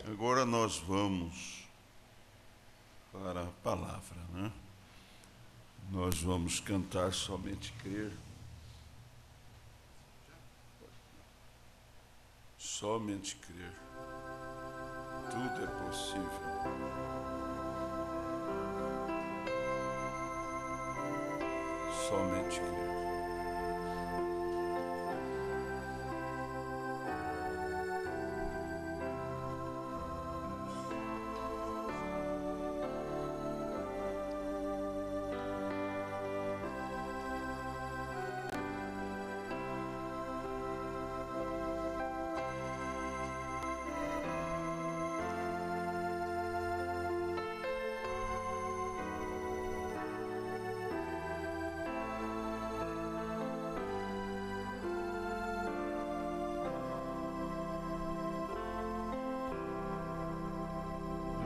Agora nós vamos para a palavra, né? Nós vamos cantar Somente Crer. Somente crer. Tudo é possível. Somente crer.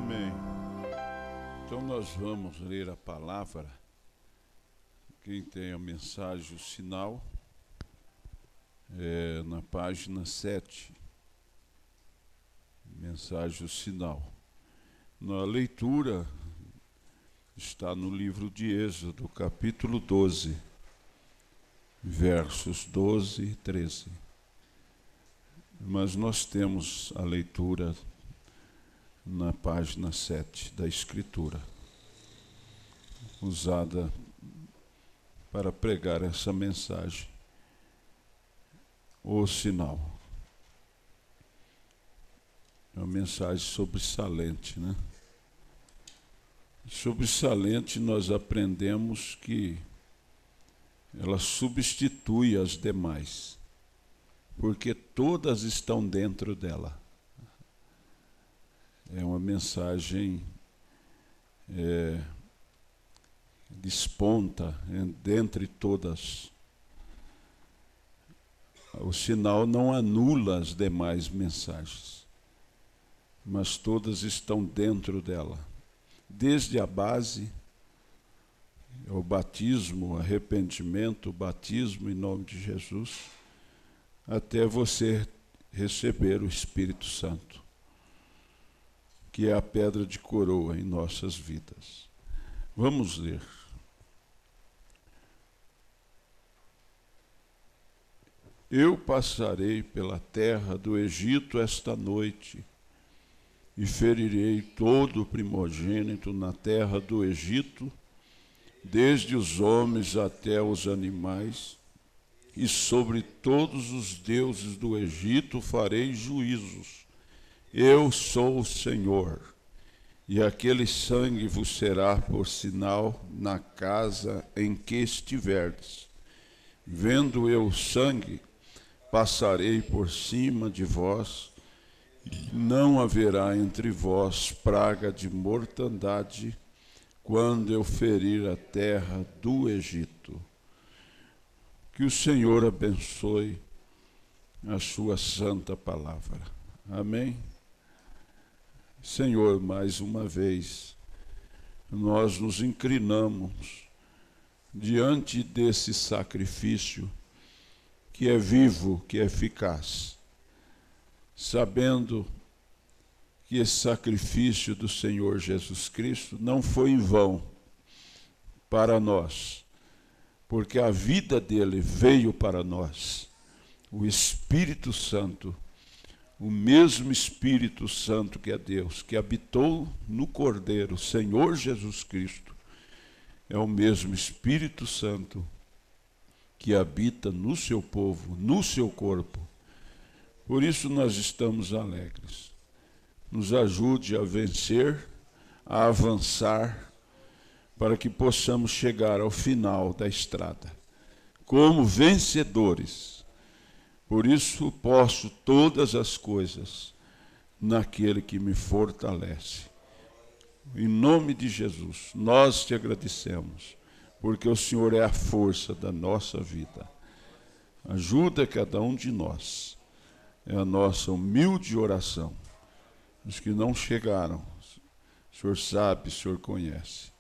Amém. Então nós vamos ler a palavra. Quem tem a mensagem, o sinal, na página 7. Mensagem, o sinal. Na leitura está no livro de Êxodo, capítulo 12, versos 12 e 13. Mas nós temos a leitura na página 7 da Escritura, usada para pregar essa mensagem, o sinal. É uma mensagem sobressalente, né? Sobressalente, nós aprendemos que ela substitui as demais, porque todas estão dentro dela. É uma mensagem desponta dentre todas. O sinal não anula as demais mensagens, mas todas estão dentro dela. Desde a base, o batismo, o arrependimento, o batismo em nome de Jesus, até você receber o Espírito Santo, que é a pedra de coroa em nossas vidas. Vamos ler. Eu passarei pela terra do Egito esta noite, e ferirei todo o primogênito na terra do Egito, desde os homens até os animais, e sobre todos os deuses do Egito farei juízos. Eu sou o Senhor, e aquele sangue vos será por sinal na casa em que estiverdes. Vendo eu o sangue, passarei por cima de vós, e não haverá entre vós praga de mortandade, quando eu ferir a terra do Egito. Que o Senhor abençoe a sua santa palavra. Amém? Senhor, mais uma vez, nós nos inclinamos diante desse sacrifício que é vivo, que é eficaz, sabendo que esse sacrifício do Senhor Jesus Cristo não foi em vão para nós, porque a vida dele veio para nós. O Espírito Santo, o mesmo Espírito Santo que é Deus, que habitou no Cordeiro, Senhor Jesus Cristo, é o mesmo Espírito Santo que habita no seu povo, no seu corpo. Por isso nós estamos alegres. Nos ajude a vencer, a avançar, para que possamos chegar ao final da estrada, como vencedores. Por isso posso todas as coisas naquele que me fortalece. Em nome de Jesus, nós te agradecemos, porque o Senhor é a força da nossa vida. Ajuda cada um de nós. É a nossa humilde oração. Os que não chegaram, o Senhor sabe, o Senhor conhece.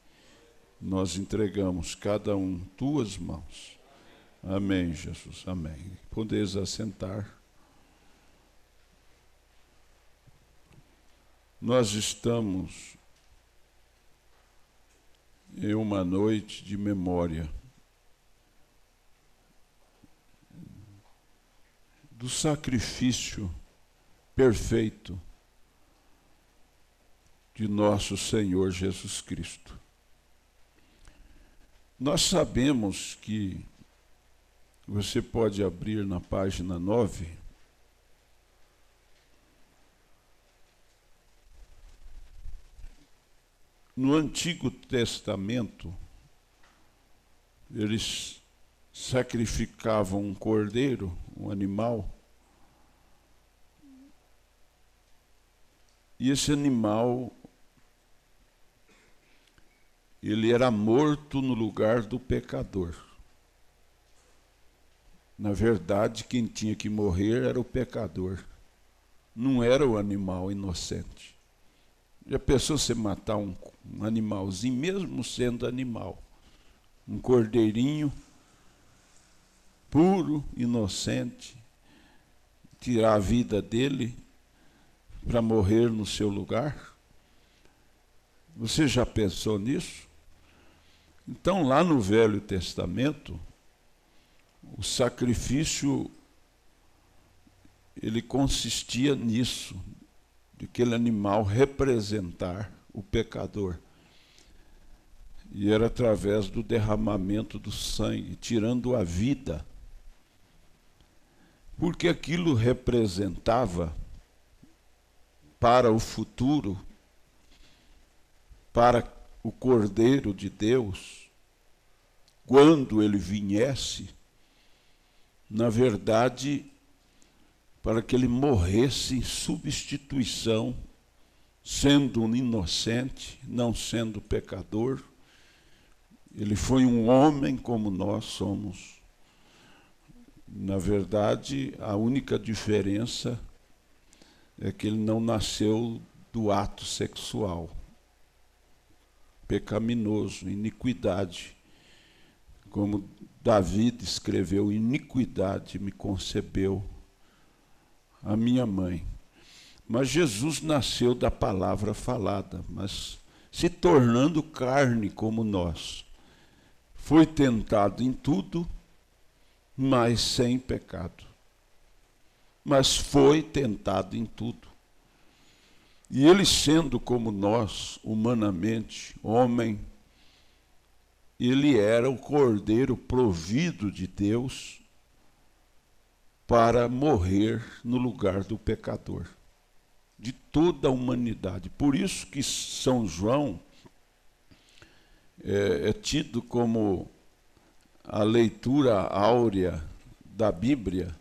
Nós entregamos cada um em tuas mãos. Amém, Jesus, amém. Podeis assentar. Nós estamos em uma noite de memória do sacrifício perfeito de nosso Senhor Jesus Cristo. Nós sabemos que você pode abrir na página 9, no Antigo Testamento, eles sacrificavam um cordeiro, um animal, e esse animal, ele era morto no lugar do pecador. Na verdade, quem tinha que morrer era o pecador, não era o animal inocente. Já pensou você matar um animalzinho, mesmo sendo animal? Um cordeirinho puro, inocente, tirar a vida dele para morrer no seu lugar? Você já pensou nisso? Então, lá no Velho Testamento, o sacrifício, ele consistia nisso, de aquele animal representar o pecador. E era através do derramamento do sangue, tirando a vida. Porque aquilo representava, para o futuro, para o Cordeiro de Deus, quando ele viesse, na verdade, para que ele morresse em substituição, sendo um inocente, não sendo pecador. Ele foi um homem como nós somos. Na verdade, a única diferença é que ele não nasceu do ato sexual, pecaminoso, iniquidade. Como Davi escreveu, iniquidade me concebeu a minha mãe. Mas Jesus nasceu da palavra falada, mas se tornando carne como nós. Foi tentado em tudo, mas sem pecado. Mas foi tentado em tudo. E ele, sendo como nós, humanamente, homem, ele era o Cordeiro provido de Deus para morrer no lugar do pecador, de toda a humanidade. Por isso que São João é tido como a leitura áurea da Bíblia.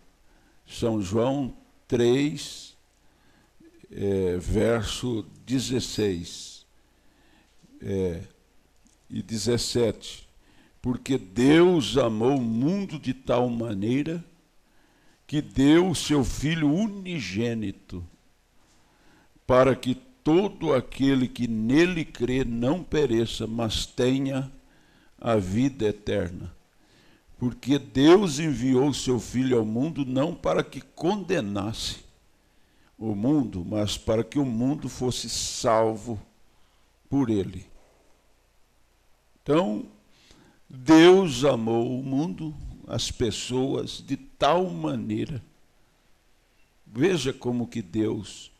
São João 3, verso 16 e 17. Porque Deus amou o mundo de tal maneira que deu o seu Filho unigênito, para que todo aquele que nele crê não pereça, mas tenha a vida eterna. Porque Deus enviou o seu Filho ao mundo não para que condenasse o mundo, mas para que o mundo fosse salvo por ele. Então, Deus amou o mundo, as pessoas, de tal maneira. Veja como que Deus,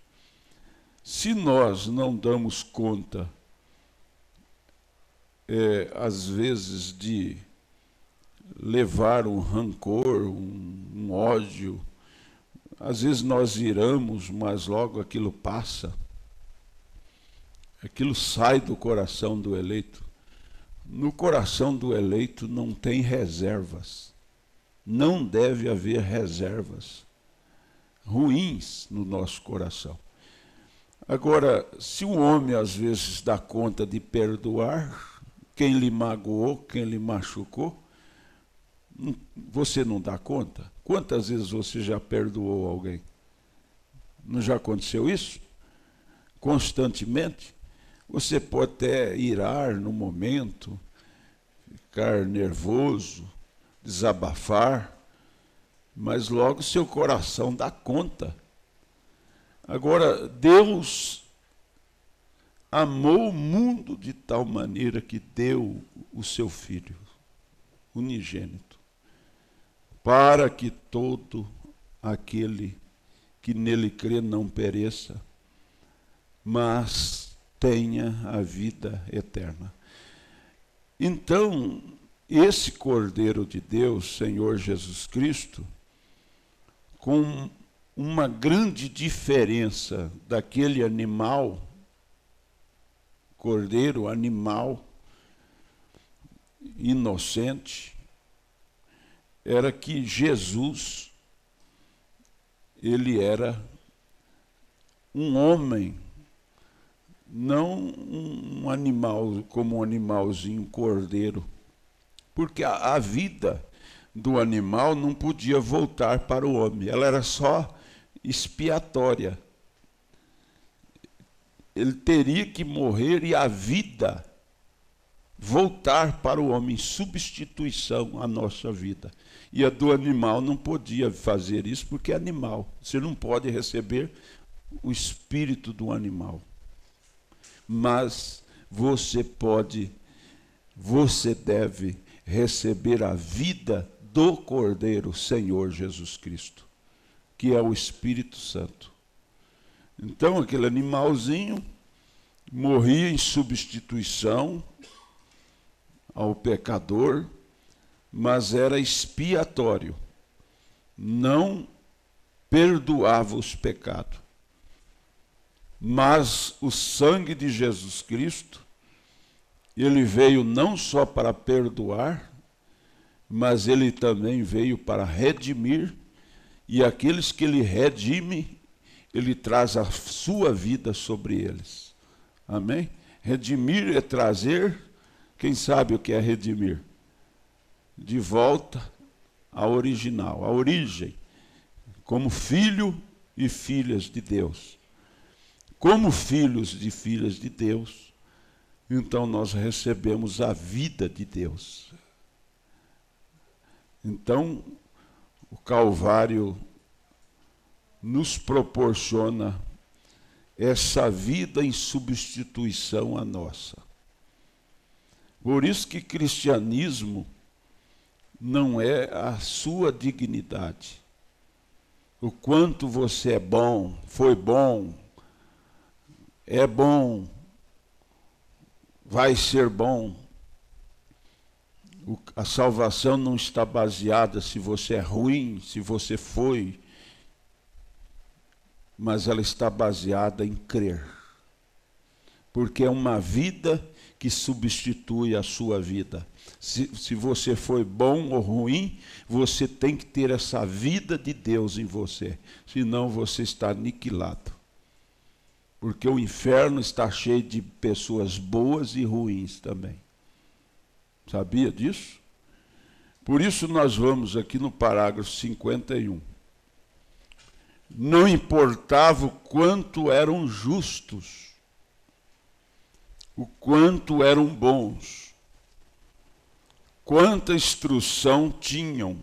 se nós não damos conta, às vezes, de levar um rancor, um ódio, às vezes nós iramos, mas logo aquilo passa, aquilo sai do coração do eleito. No coração do eleito não tem reservas. Não deve haver reservas ruins no nosso coração. Agora, se o homem às vezes dá conta de perdoar quem lhe magoou, quem lhe machucou, você não dá conta? Quantas vezes você já perdoou alguém? Não já aconteceu isso? Constantemente? Você pode até irar no momento, ficar nervoso, desabafar, mas logo seu coração dá conta. Agora, Deus amou o mundo de tal maneira que deu o seu Filho unigênito, para que todo aquele que nele crê não pereça, mas tenha a vida eterna. Então, esse Cordeiro de Deus, Senhor Jesus Cristo, com uma grande diferença daquele animal, cordeiro, animal, inocente, era que Jesus, ele era um homem, não um animal, como um animalzinho, cordeiro, porque a vida do animal não podia voltar para o homem, ela era só expiatória. Ele teria que morrer e a vida voltar para o homem, substituição à nossa vida. E a do animal não podia fazer isso, porque é animal. Você não pode receber o espírito do animal. Mas você deve receber a vida do Cordeiro, Senhor Jesus Cristo, que é o Espírito Santo. Então, aquele animalzinho morria em substituição ao pecador, mas era expiatório, não perdoava os pecados. Mas o sangue de Jesus Cristo, ele veio não só para perdoar, mas ele também veio para redimir, e aqueles que ele redime, ele traz a sua vida sobre eles. Amém? Redimir é trazer, quem sabe o que é redimir? De volta ao original, à origem, como filho e filhas de Deus. Como filhos e filhas de Deus, então nós recebemos a vida de Deus. Então, o Calvário nos proporciona essa vida em substituição à nossa. Por isso que cristianismo não é a sua dignidade. O quanto você é bom, foi bom, é bom, vai ser bom. A salvação não está baseada se você é ruim, se você foi, mas ela está baseada em crer. Porque é uma vida que substitui a sua vida. Se você foi bom ou ruim, você tem que ter essa vida de Deus em você. Senão você está aniquilado. Porque o inferno está cheio de pessoas boas e ruins também. Sabia disso? Por isso nós vamos aqui no parágrafo 51. Não importava o quanto eram justos, o quanto eram bons, quanta instrução tinham,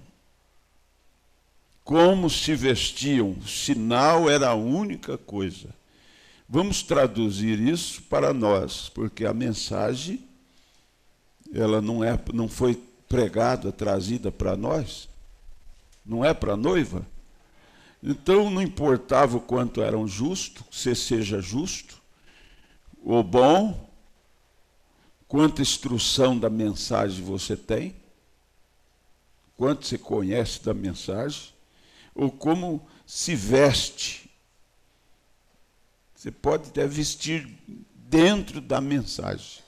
como se vestiam, o sinal era a única coisa. Vamos traduzir isso para nós, porque a mensagem, ela não foi pregada, trazida para nós, não é para a noiva. Então não importava o quanto eram justos, você seja justo, ou bom, quanta instrução da mensagem você tem, quanto você conhece da mensagem, ou como se veste. Você pode até vestir dentro da mensagem,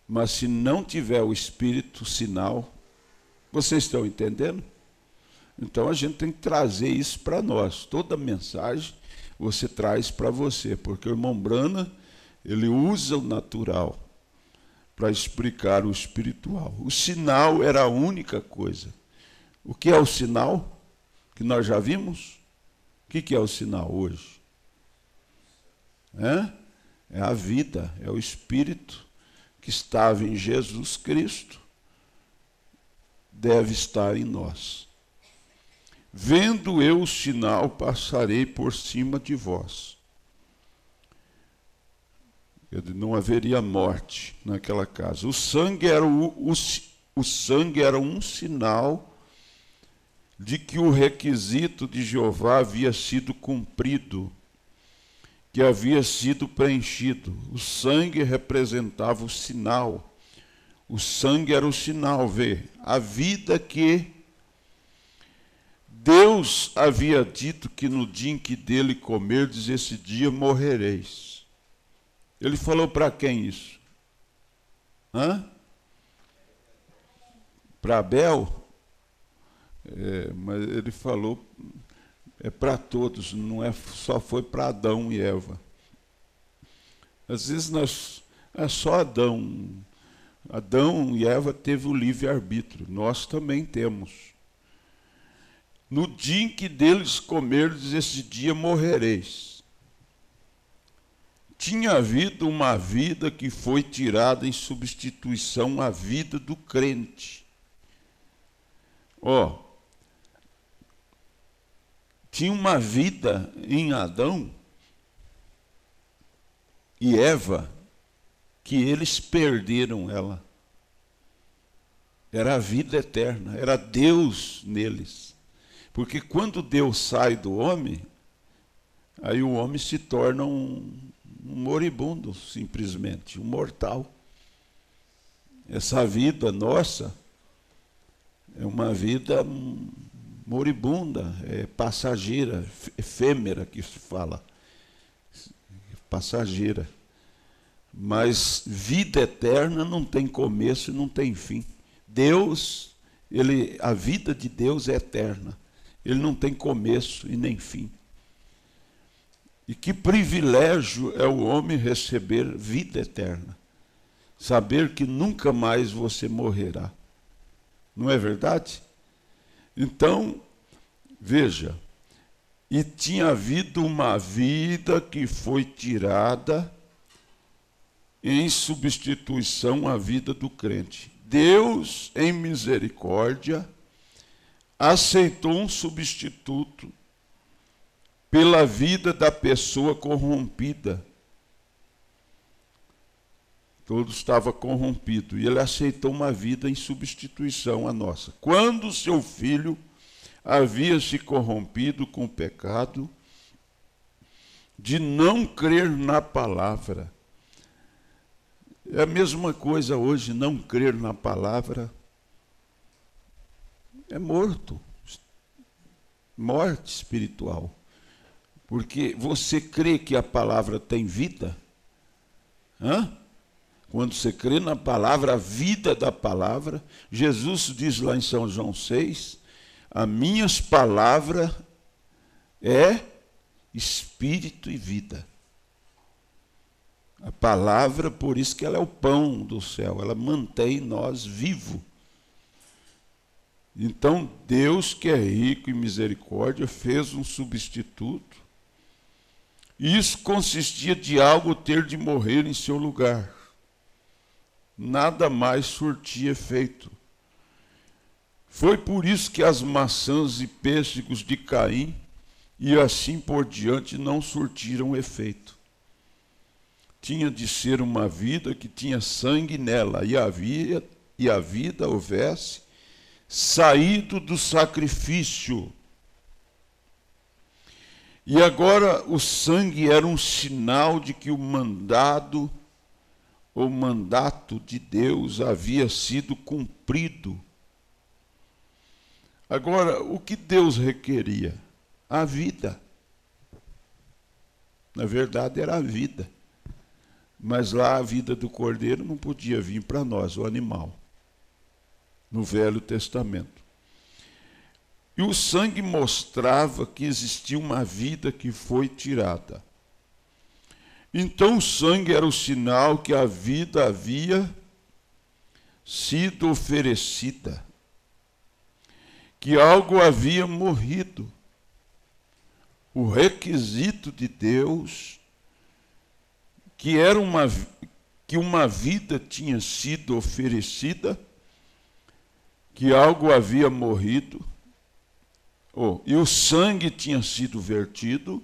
mas se não tiver o Espírito, o sinal, vocês estão entendendo? Então a gente tem que trazer isso para nós. Toda mensagem você traz para você, porque o irmão Brana, ele usa o natural para explicar o espiritual. O sinal era a única coisa. O que é o sinal? Que nós já vimos? O que é o sinal hoje? É a vida, é o Espírito que estava em Jesus Cristo, deve estar em nós. Vendo eu o sinal, passarei por cima de vós. Não haveria morte naquela casa. O sangue era o sangue era um sinal de que o requisito de Jeová havia sido cumprido, que havia sido preenchido. O sangue representava o sinal. O sangue era o sinal, vê, a vida que Deus havia dito que no dia em que dele comerdes, esse dia morrereis. Ele falou para quem isso? Para Abel? Mas ele falou, para todos, não só foi para Adão e Eva. Às vezes é só Adão. Adão e Eva teve o livre-arbítrio, nós também temos. No dia em que deles comerdes, esse dia morrereis. Tinha havido uma vida que foi tirada em substituição à vida do crente. Tinha uma vida em Adão e Eva que eles perderam ela. Era a vida eterna, era Deus neles. Porque quando Deus sai do homem, aí o homem se torna um moribundo, simplesmente, um mortal. Essa vida nossa é uma vida moribunda, passageira, efêmera que se fala, passageira. Mas vida eterna não tem começo e não tem fim. Deus, a vida de Deus é eterna. Ele não tem começo e nem fim. E que privilégio é o homem receber vida eterna. Saber que nunca mais você morrerá. Não é verdade? Então, veja, e tinha havido uma vida que foi tirada em substituição à vida do crente. Deus, em misericórdia, aceitou um substituto pela vida da pessoa corrompida. Todo estava corrompido, e ele aceitou uma vida em substituição à nossa. Quando seu filho havia se corrompido com o pecado de não crer na palavra. É a mesma coisa hoje, não crer na palavra é morto, morte espiritual. Porque você crê que a palavra tem vida? Quando você crê na palavra, a vida da palavra, Jesus diz lá em São João 6, as minhas palavras é espírito e vida. A palavra, por isso que ela é o pão do céu, ela mantém nós vivos. Então, Deus, que é rico em misericórdia, fez um substituto. Isso consistia de algo ter de morrer em seu lugar. Nada mais surtia efeito. Foi por isso que as maçãs e pêssegos de Caim e assim por diante não surtiram efeito. Tinha de ser uma vida que tinha sangue nela, e a vida houvesse saído do sacrifício. E agora o sangue era um sinal de que o mandato de Deus havia sido cumprido. Agora, o que Deus requeria? A vida. Na verdade, era a vida. Mas lá a vida do cordeiro não podia vir para nós, o animal, no Velho Testamento. E o sangue mostrava que existia uma vida que foi tirada. Então o sangue era o sinal que a vida havia sido oferecida, que algo havia morrido. O requisito de Deus, que uma vida tinha sido oferecida, que algo havia morrido, e o sangue tinha sido vertido,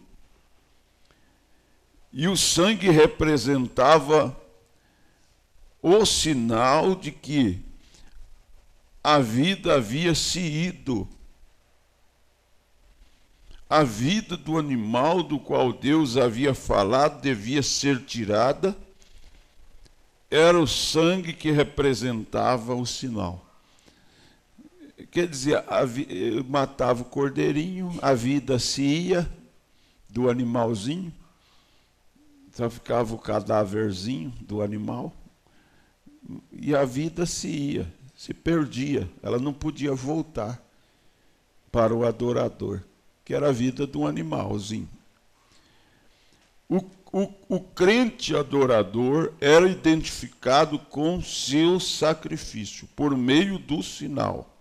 E o sangue representava o sinal de que a vida havia se ido. A vida do animal do qual Deus havia falado devia ser tirada. Era o sangue que representava o sinal. Quer dizer, matava o cordeirinho, a vida se ia do animalzinho, só ficava o cadáverzinho do animal, e a vida se ia, se perdia, ela não podia voltar para o adorador, que era a vida do animalzinho. O crente adorador era identificado com seu sacrifício, por meio do sinal,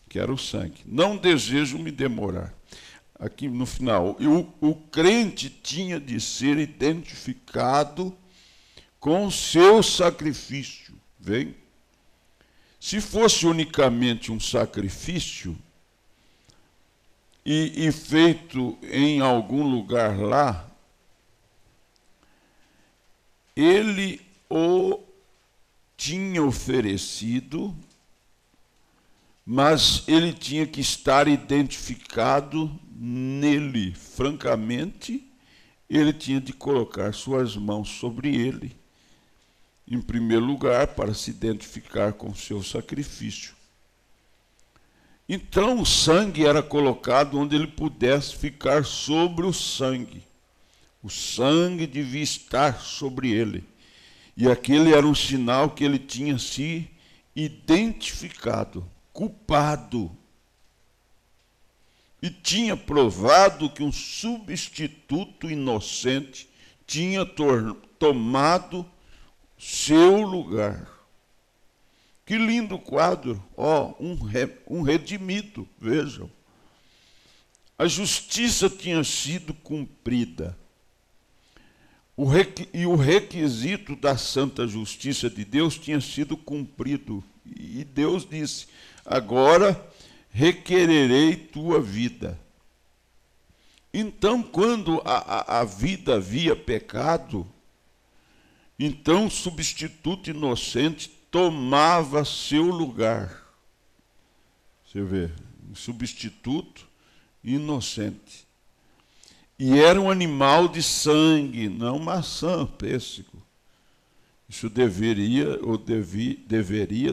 que era o sangue. Não desejo me demorar. Aqui no final, o crente tinha de ser identificado com seu sacrifício. Vem? Se fosse unicamente um sacrifício e feito em algum lugar lá, ele o tinha oferecido, mas ele tinha que estar identificado nele. Francamente, ele tinha de colocar suas mãos sobre ele, em primeiro lugar, para se identificar com o seu sacrifício. Então, o sangue era colocado onde ele pudesse ficar sobre o sangue. O sangue devia estar sobre ele. E aquele era um sinal que ele tinha se identificado, culpado. E tinha provado que um substituto inocente tinha tomado seu lugar. Que lindo quadro! Ó, um redimido, vejam. A justiça tinha sido cumprida. E o requisito da santa justiça de Deus tinha sido cumprido. E Deus disse: agora requererei tua vida. Então, quando a vida havia pecado, então o substituto inocente tomava seu lugar. Você vê, um substituto inocente. E era um animal de sangue, não maçã, pêssego. Isso deveria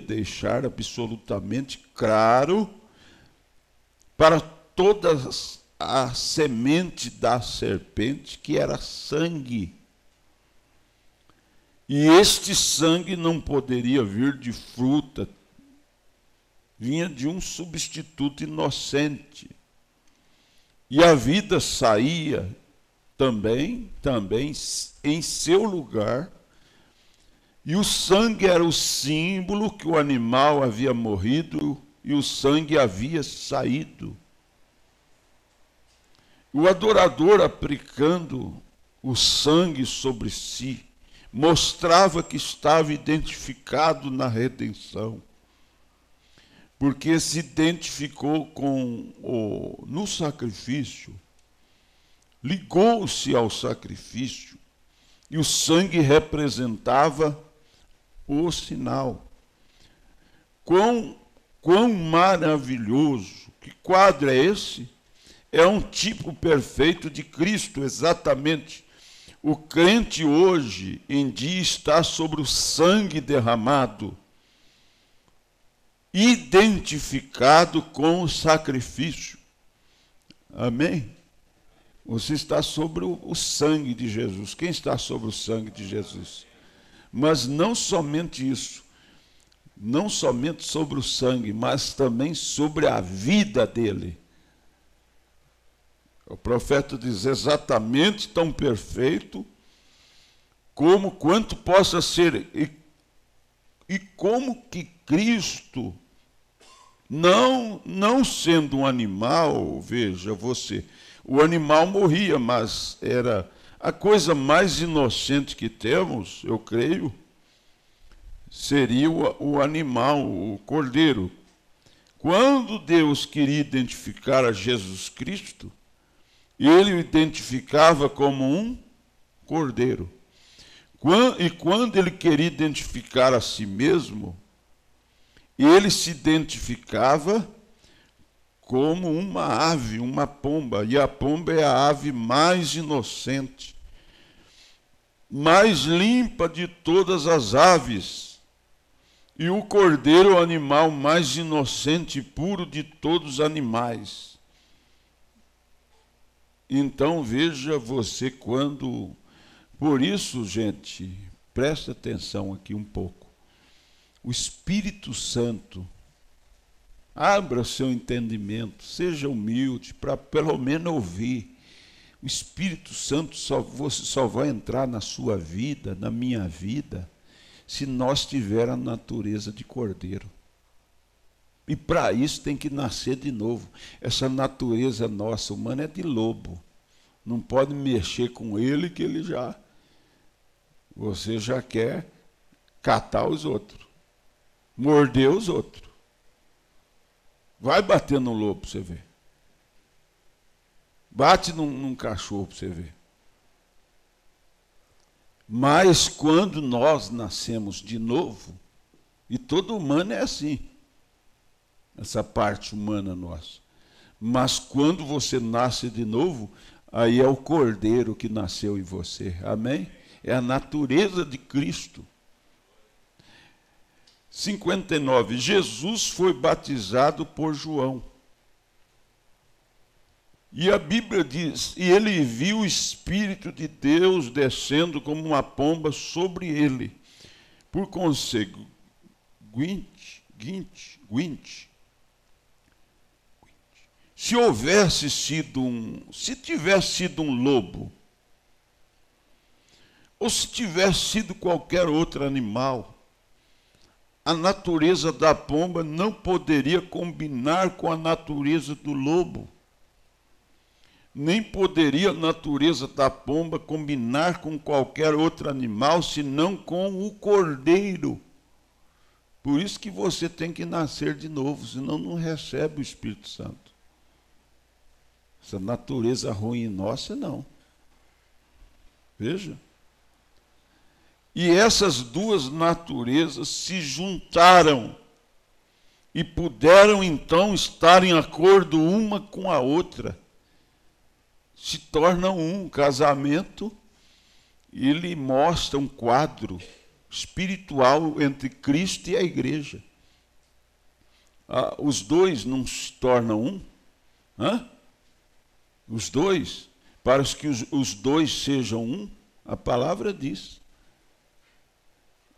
deixar absolutamente claro para todas a semente da serpente, que era sangue. E este sangue não poderia vir de fruta, vinha de um substituto inocente. E a vida saía também em seu lugar, e o sangue era o símbolo que o animal havia morrido e o sangue havia saído. O adorador, aplicando o sangue sobre si, mostrava que estava identificado na redenção, porque se identificou no sacrifício, ligou-se ao sacrifício, e o sangue representava o sinal. Quão maravilhoso! Que quadro é esse? É um tipo perfeito de Cristo, exatamente. O crente hoje em dia está sobre o sangue derramado, identificado com o sacrifício. Amém? Você está sobre o sangue de Jesus. Quem está sobre o sangue de Jesus? Mas não somente isso, não somente sobre o sangue, mas também sobre a vida dele. O profeta diz: exatamente tão perfeito como quanto possa ser. E como que Cristo, não sendo um animal, veja você, o animal morria, mas era a coisa mais inocente que temos, eu creio, seria o animal, o cordeiro. Quando Deus queria identificar a Jesus Cristo, ele o identificava como um cordeiro. E quando ele queria identificar a si mesmo, ele se identificava como uma ave, uma pomba. E a pomba é a ave mais inocente, mais limpa de todas as aves. E o cordeiro é o animal mais inocente e puro de todos os animais. Então veja você quando... Por isso, gente, presta atenção aqui um pouco. O Espírito Santo, abra seu entendimento, seja humilde para pelo menos ouvir. O Espírito Santo só vai entrar na sua vida, na minha vida, se nós tivermos a natureza de cordeiro. E para isso tem que nascer de novo. Essa natureza nossa humana é de lobo. Não pode mexer com ele que ele já... Você já quer catar os outros, morder os outros. Vai bater no lobo para você ver. Bate num cachorro para você ver. Mas quando nós nascemos de novo, e todo humano é assim, essa parte humana nossa. Mas quando você nasce de novo, aí é o cordeiro que nasceu em você. Amém? É a natureza de Cristo. 59. Jesus foi batizado por João. E a Bíblia diz, e ele viu o Espírito de Deus descendo como uma pomba sobre ele. Por conseguinte, se tivesse sido um lobo, ou se tivesse sido qualquer outro animal, a natureza da pomba não poderia combinar com a natureza do lobo. Nem poderia a natureza da pomba combinar com qualquer outro animal, senão com o cordeiro. Por isso que você tem que nascer de novo, senão não recebe o Espírito Santo. Essa natureza ruim nossa, não. Veja. E essas duas naturezas se juntaram e puderam então estar em acordo uma com a outra. Se tornam um casamento, ele mostra um quadro espiritual entre Cristo e a igreja. Os dois não se tornam um? Os dois, para que os dois sejam um, a palavra diz.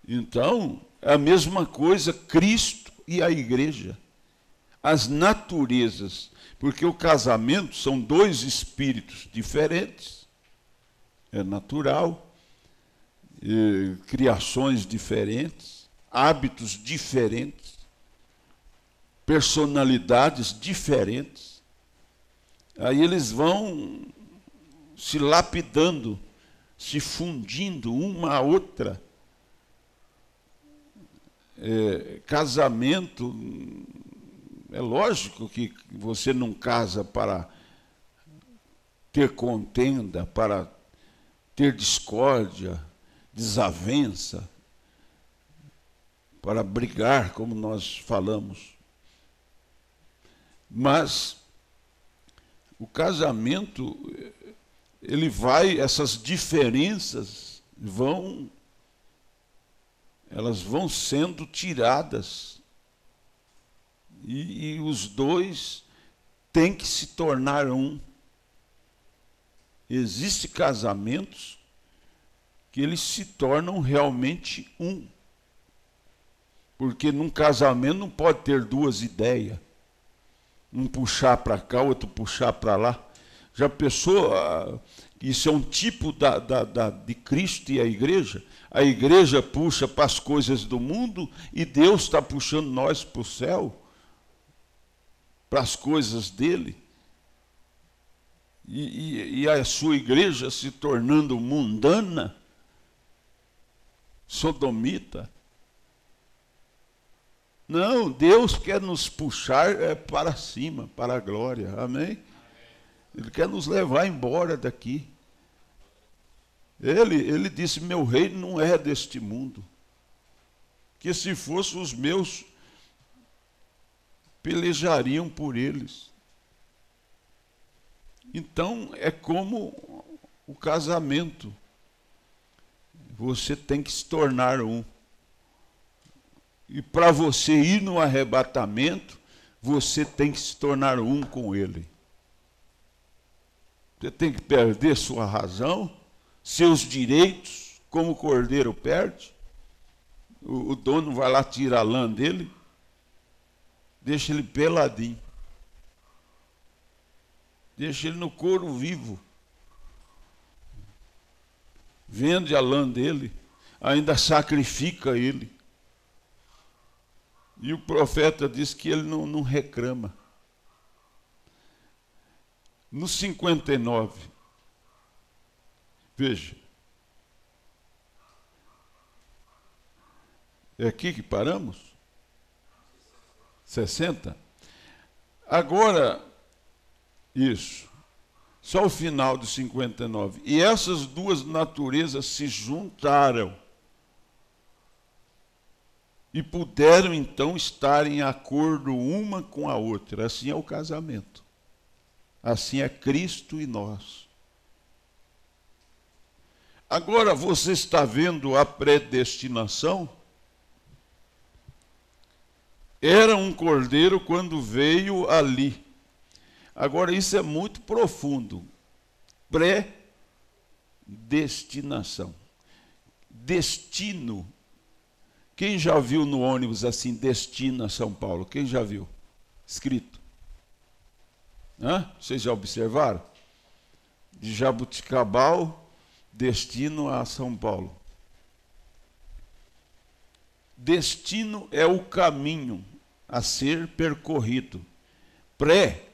Então, é a mesma coisa Cristo e a igreja. As naturezas, porque o casamento são dois espíritos diferentes, é natural, criações diferentes, hábitos diferentes, personalidades diferentes. Aí eles vão se lapidando, se fundindo uma a outra. Casamento, é lógico que você não casa para ter contenda, para ter discórdia, desavença, para brigar, como nós falamos. Mas o casamento, essas diferenças elas vão sendo tiradas. E os dois têm que se tornar um. Existem casamentos que eles se tornam realmente um. Porque num casamento não pode ter duas ideias. Um puxar para cá, outro puxar para lá. Já pensou? Isso é um tipo de Cristo e a igreja. A igreja puxa para as coisas do mundo e Deus está puxando nós para o céu, para as coisas dele. E a sua igreja se tornando mundana, sodomita. Não, Deus quer nos puxar para cima, para a glória. Amém? Ele quer nos levar embora daqui. Ele disse: meu reino não é deste mundo. Que se fosse os meus, pelejariam por eles. Então, é como o casamento. Você tem que se tornar um. E para você ir no arrebatamento, você tem que se tornar um com ele. Você tem que perder sua razão, seus direitos, como o cordeiro perde. O dono vai lá, tira a lã dele, deixa ele peladinho. Deixa ele no couro vivo. Vende a lã dele, ainda sacrifica ele. E o profeta diz que ele não reclama. No 59, veja, é aqui que paramos? 60? Agora, isso, só o final de 59. E essas duas naturezas se juntaram e puderam então estar em acordo uma com a outra. Assim é o casamento. Assim é Cristo e nós. Agora você está vendo a predestinação? Era um cordeiro quando veio ali. Agora isso é muito profundo. Predestinação. Destino. Quem já viu no ônibus assim, destina São Paulo? Quem já viu? Escrito. Vocês já observaram? De Jabuticabal, destino a São Paulo. Destino é o caminho a ser percorrido. Pré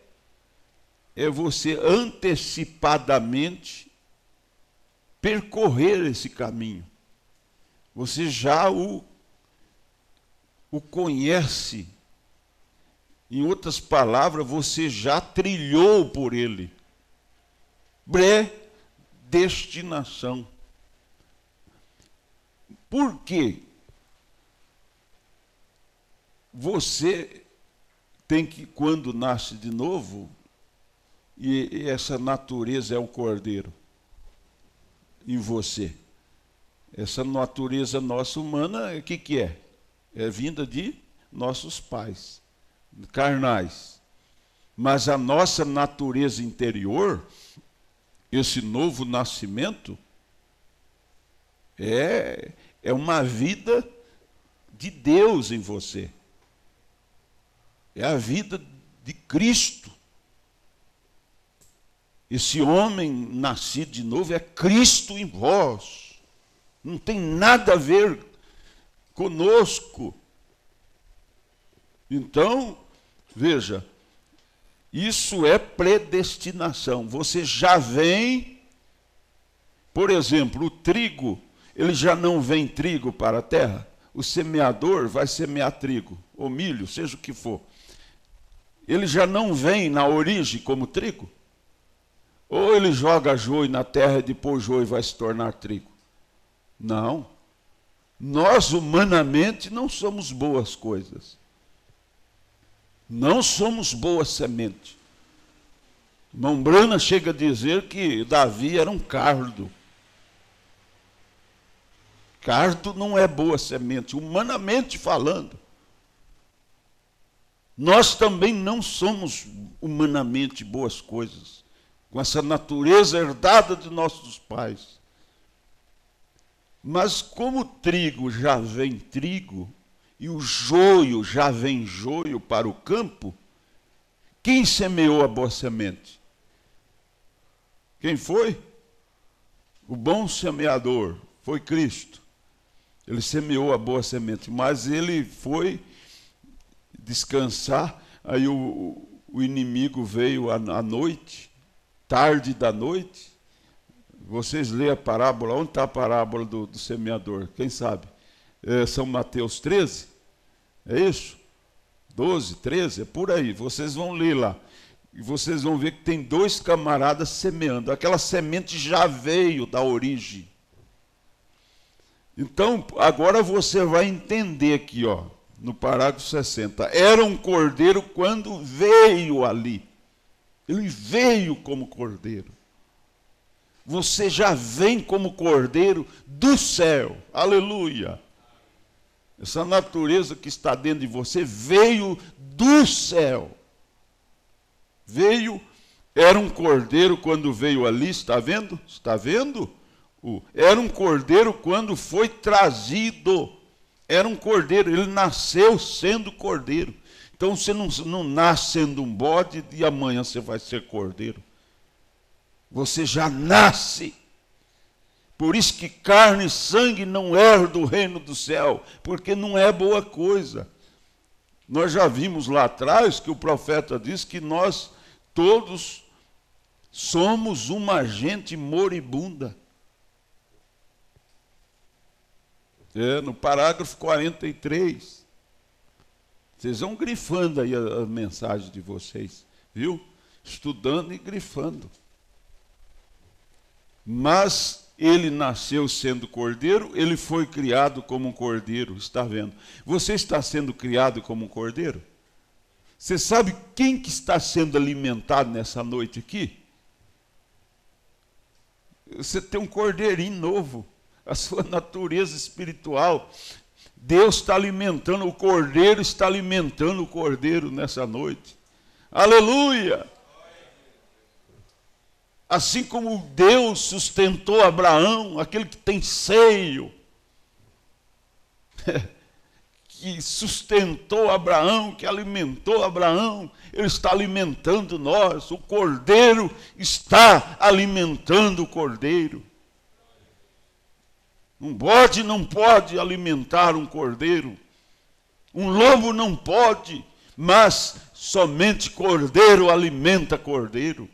é você antecipadamente percorrer esse caminho. Você já o conhece. Em outras palavras, você já trilhou por ele. Predestinação. Por quê? Você tem que, quando nasce de novo, e essa natureza é o cordeiro em você. Essa natureza nossa humana, o que é? É vinda de nossos pais carnais. Mas a nossa natureza interior, esse novo nascimento, é uma vida de Deus em você. É a vida de Cristo. Esse homem nascido de novo é Cristo em vós. Não tem nada a ver conosco. Então, veja, isso é predestinação. Você já vem, por exemplo, o trigo, ele já não vem trigo para a terra. O semeador vai semear trigo, ou milho, seja o que for. Ele já não vem na origem como trigo? Ou ele joga joio na terra e depois joio vai se tornar trigo? Não. Nós, humanamente, não somos boas coisas. Não somos boa semente. Irmão Brana chega a dizer que Davi era um cardo. Cardo não é boa semente, humanamente falando. Nós também não somos humanamente boas coisas, com essa natureza herdada de nossos pais. Mas como o trigo já vem trigo, e o joio já vem joio para o campo, quem semeou a boa semente? Quem foi? O bom semeador, foi Cristo. Ele semeou a boa semente, mas ele foi descansar, aí o inimigo veio à noite, tarde da noite. Vocês lêem a parábola, onde está a parábola do semeador? Quem sabe? São Mateus 13, é isso? 12, 13, é por aí, vocês vão ler lá, e vocês vão ver que tem dois camaradas semeando, aquela semente já veio da origem, Então, agora você vai entender aqui, ó, no parágrafo 60. Era um cordeiro quando veio ali. Ele veio como cordeiro. Você já vem como cordeiro do céu. Aleluia. Essa natureza que está dentro de você veio do céu. Veio, era um cordeiro quando veio ali, está vendo? Está vendo? Era um cordeiro quando foi trazido. Era um cordeiro, ele nasceu sendo cordeiro. Então você não nasce sendo um bode e amanhã você vai ser cordeiro. Você já nasce. Por isso que carne e sangue não herdam o reino do céu, porque não é boa coisa. Nós já vimos lá atrás que o profeta diz que nós todos somos uma gente moribunda. No parágrafo 43. Vocês vão grifando aí a mensagem de vocês, viu? Estudando e grifando. Mas ele nasceu sendo cordeiro, ele foi criado como um cordeiro, está vendo? Você está sendo criado como um cordeiro? Você sabe quem que está sendo alimentado nessa noite aqui? Você tem um cordeirinho novo, a sua natureza espiritual. Deus está alimentando, o cordeiro está alimentando o cordeiro nessa noite. Aleluia! Assim como Deus sustentou Abraão, aquele que tem seio, que sustentou Abraão, que alimentou Abraão, ele está alimentando nós. O cordeiro está alimentando o cordeiro. Um bode não pode alimentar um cordeiro. Um lobo não pode, mas somente cordeiro alimenta cordeiro.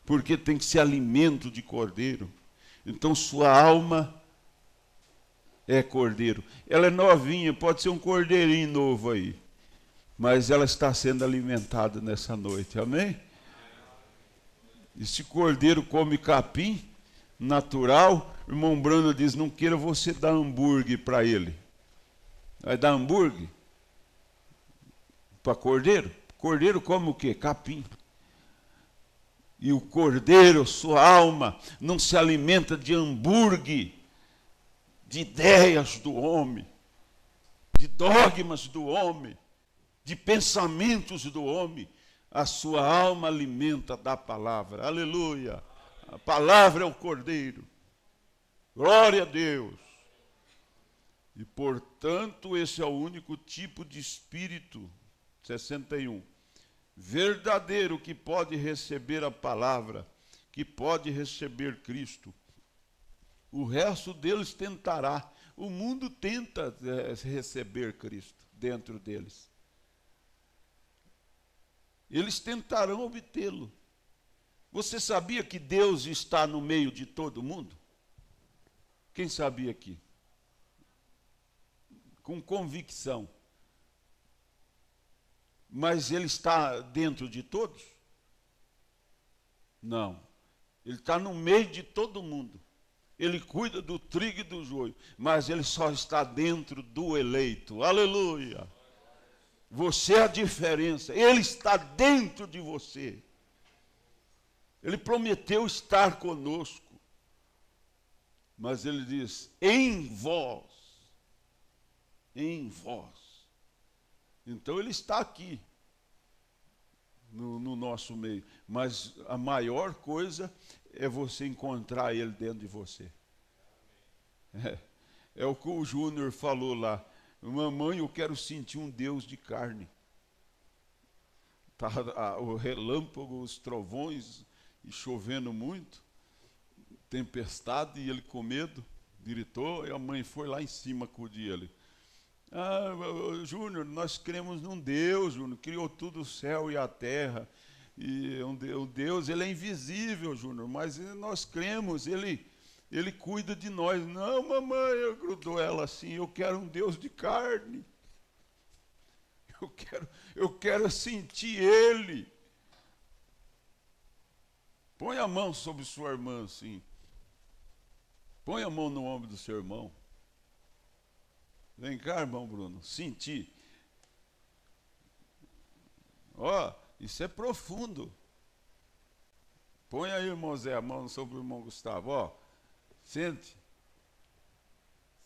Porque tem que ser alimento de cordeiro. Então sua alma é cordeiro. Ela é novinha, pode ser um cordeirinho novo aí. Mas ela está sendo alimentada nessa noite, amém? Esse cordeiro come capim natural. O irmão Brando diz, não queira você dar hambúrguer para ele. Vai dar hambúrguer? Para cordeiro? Cordeiro come o quê? Capim. E o cordeiro, sua alma, não se alimenta de hambúrguer, de ideias do homem, de dogmas do homem, de pensamentos do homem. A sua alma alimenta da palavra. Aleluia! A palavra é o cordeiro. Glória a Deus! E, portanto, esse é o único tipo de espírito, 61, verdadeiro, que pode receber a palavra, que pode receber Cristo. O resto deles tentará. O mundo tenta receber Cristo dentro deles. Eles tentarão obtê-lo. Você sabia que Deus está no meio de todo mundo? Quem sabia aqui? Com convicção. Mas ele está dentro de todos? Não. Ele está no meio de todo mundo. Ele cuida do trigo e do joio, mas ele só está dentro do eleito. Aleluia! Você é a diferença. Ele está dentro de você. Ele prometeu estar conosco. Mas ele diz, em vós. Em vós. Então ele está aqui, no nosso meio. Mas a maior coisa é você encontrar ele dentro de você. É o que o Júnior falou lá. Mamãe, eu quero sentir um Deus de carne. Tá, o relâmpago, os trovões, e chovendo muito, tempestade, e ele com medo, gritou, e a mãe foi lá em cima acudir ele. Júnior, nós cremos num Deus, Júnior, criou tudo o céu e a terra, e o Deus, ele é invisível, Júnior, mas nós cremos, ele cuida de nós. Não, mamãe, grudou ela assim, eu quero um Deus de carne, eu quero sentir ele. Põe a mão sobre sua irmã assim, põe a mão no ombro do seu irmão. Vem cá, irmão Bruno, sentir. Ó, isso é profundo. Põe aí, irmão Zé, a mão sobre o irmão Gustavo. Ó, sente.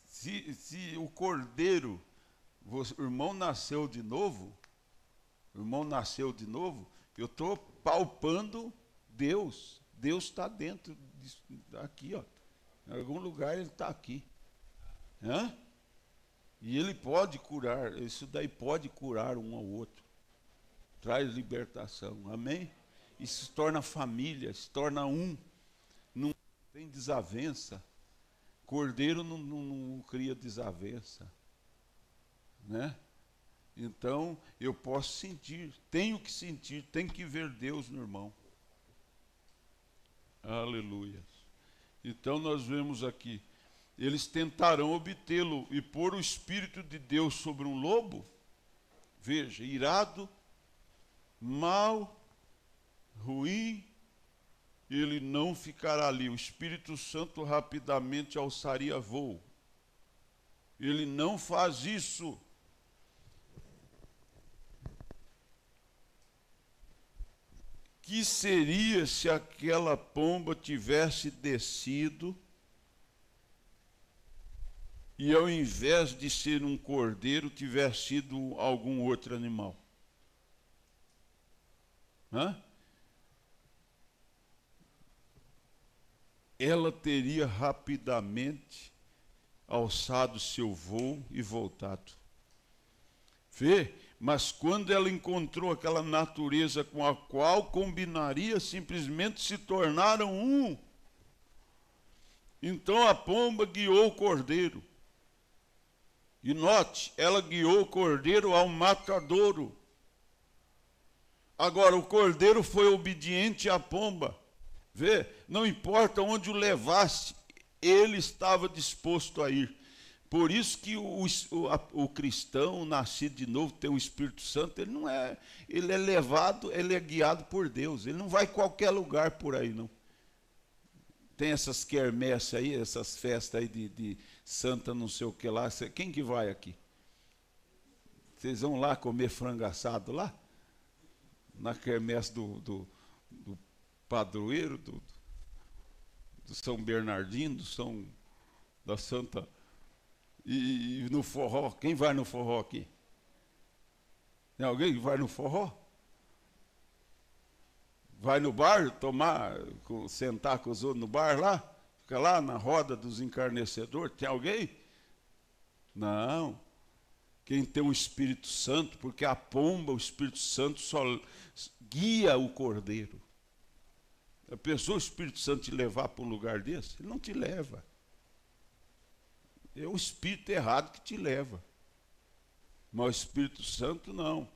Se o cordeiro, o irmão nasceu de novo, eu estou palpando Deus. Deus está dentro disso, aqui, ó. Em algum lugar ele está aqui. Hã? E ele pode curar, isso daí pode curar um ao outro. Traz libertação, amém? Isso se torna família, se torna um. Não tem desavença. Cordeiro não cria desavença, né? Então, eu posso sentir, tenho que ver Deus no irmão. Aleluia. Então, nós vemos aqui, eles tentarão obtê-lo e pôr o Espírito de Deus sobre um lobo, veja, irado, mau, ruim, ele não ficará ali. O Espírito Santo rapidamente alçaria voo. Ele não faz isso. Que seria se aquela pomba tivesse descido e ao invés de ser um cordeiro tivesse sido algum outro animal? Hã? Ela teria rapidamente alçado seu voo e voltado. Vê? Mas quando ela encontrou aquela natureza com a qual combinaria, simplesmente se tornaram um. Então a pomba guiou o cordeiro. E note, ela guiou o cordeiro ao matadouro. Agora, o cordeiro foi obediente à pomba. Vê, não importa onde o levasse, ele estava disposto a ir. Por isso que o cristão, nascido de novo, tem o Espírito Santo, ele é levado, ele é guiado por Deus. Ele não vai em qualquer lugar por aí, não. Tem essas quermesses aí, essas festas aí de santa não sei o que lá. Quem que vai aqui? Vocês vão lá comer frango assado lá? Na quermesse do padroeiro, do São Bernardino, da Santa... E no forró, quem vai no forró aqui? Tem alguém que vai no forró? Vai no bar, sentar com os outros no bar lá? Fica lá na roda dos encarnecedores? Tem alguém? Não. Quem tem o Espírito Santo, porque a pomba, o Espírito Santo só guia o cordeiro. A pessoa, o Espírito Santo te levar para um lugar desse, ele não te leva. É o espírito errado que te leva. Mas o Espírito Santo não.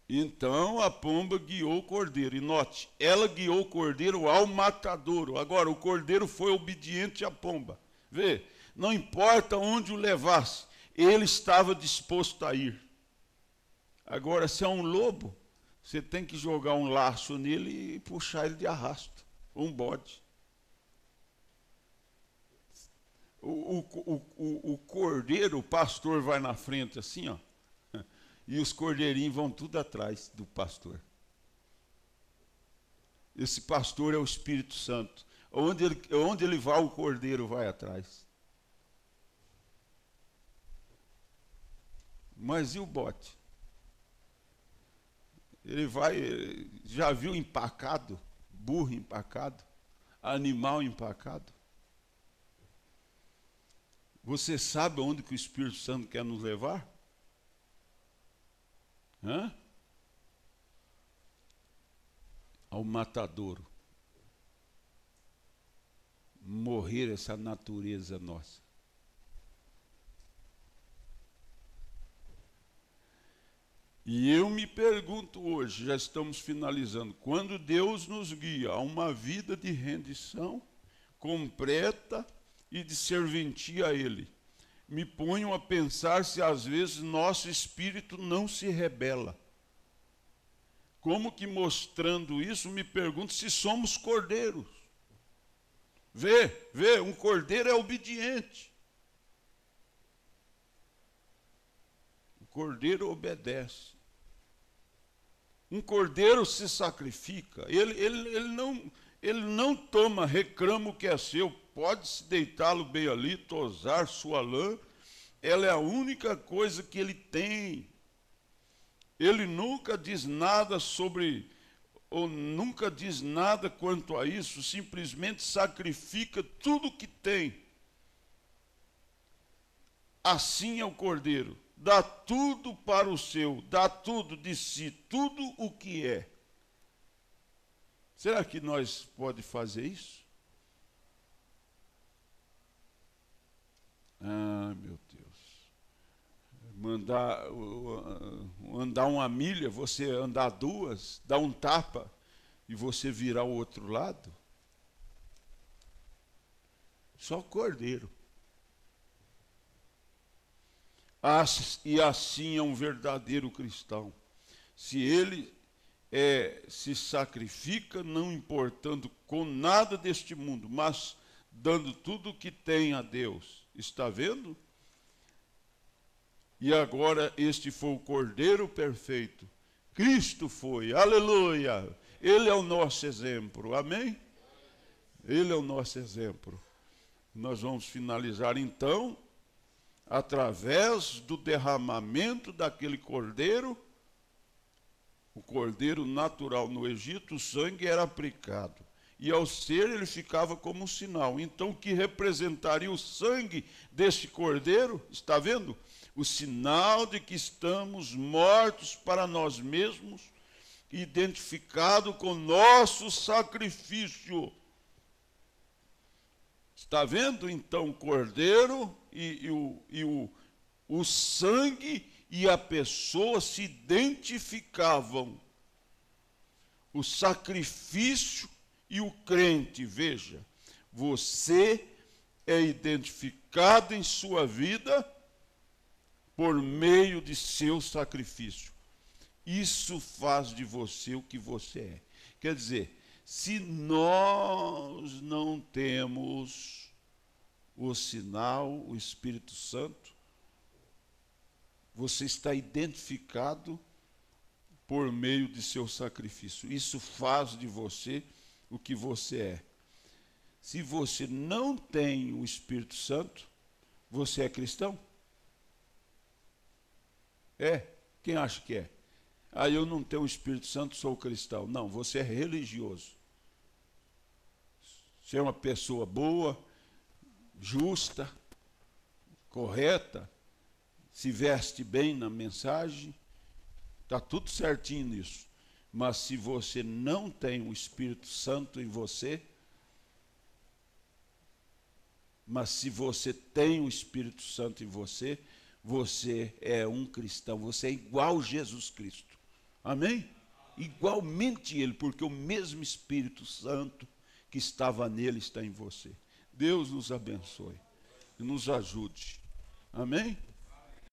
Então a pomba guiou o cordeiro. E note, ela guiou o cordeiro ao matadouro. Agora, o cordeiro foi obediente à pomba. Vê, não importa onde o levasse, ele estava disposto a ir. Agora, se é um lobo, você tem que jogar um laço nele e puxar ele de arrasto. Um bode. O cordeiro, o pastor vai na frente assim, ó, e os cordeirinhos vão tudo atrás do pastor. Esse pastor é o Espírito Santo. Onde ele vai, o cordeiro vai atrás. Mas e o bote? Ele vai, já viu empacado? Burro empacado? Animal empacado? Você sabe aonde que o Espírito Santo quer nos levar? Hã? Ao matadouro. Morrer essa natureza nossa. E eu me pergunto hoje, já estamos finalizando, quando Deus nos guia a uma vida de rendição completa e de serventia a Ele, me ponho a pensar se às vezes nosso espírito não se rebela. Como que mostrando isso, me pergunto se somos cordeiros. Vê, um cordeiro é obediente. cordeiro obedece. Um cordeiro se sacrifica, ele não toma, reclama o que é seu, pode se deitá-lo bem ali, tosar sua lã, ela é a única coisa que ele tem. Ele nunca diz nada sobre, ou nunca diz nada quanto a isso, simplesmente sacrifica tudo que tem. Assim é o cordeiro, dá tudo para o seu, dá tudo de si, tudo o que é. Será que nós podemos fazer isso? Ah, meu Deus. Andar uma milha, você andar duas, dar um tapa e você virar o outro lado? Só o cordeiro. E assim é um verdadeiro cristão. Se ele se sacrifica, não importando com nada deste mundo, mas dando tudo o que tem a Deus. Está vendo? E agora este foi o Cordeiro perfeito. Cristo foi, aleluia. Ele é o nosso exemplo, amém? Ele é o nosso exemplo. Nós vamos finalizar então, através do derramamento daquele cordeiro, o cordeiro natural no Egito, o sangue era aplicado. E ao ser, ele ficava como um sinal. Então, o que representaria o sangue desse cordeiro? Está vendo? O sinal de que estamos mortos para nós mesmos, identificado com nosso sacrifício. Está vendo? Então, o cordeiro e o sangue e a pessoa se identificavam. O sacrifício e o crente, veja, você é identificado em sua vida por meio de seu sacrifício. Isso faz de você o que você é. Quer dizer, se nós não temos o sinal, o Espírito Santo, você está identificado por meio de seu sacrifício. Isso faz de você o que você é. Se você não tem o Espírito Santo, você é cristão? É? Quem acha que é? Ah, eu não tenho o Espírito Santo, sou cristão. Não, você é religioso. Você é uma pessoa boa, justa, correta, se veste bem na mensagem, está tudo certinho nisso. Mas se você não tem o Espírito Santo em você, mas se você tem o Espírito Santo em você, você é um cristão, você é igual a Jesus Cristo. Amém? Igualmente ele, porque o mesmo Espírito Santo que estava nele está em você. Deus nos abençoe e nos ajude. Amém?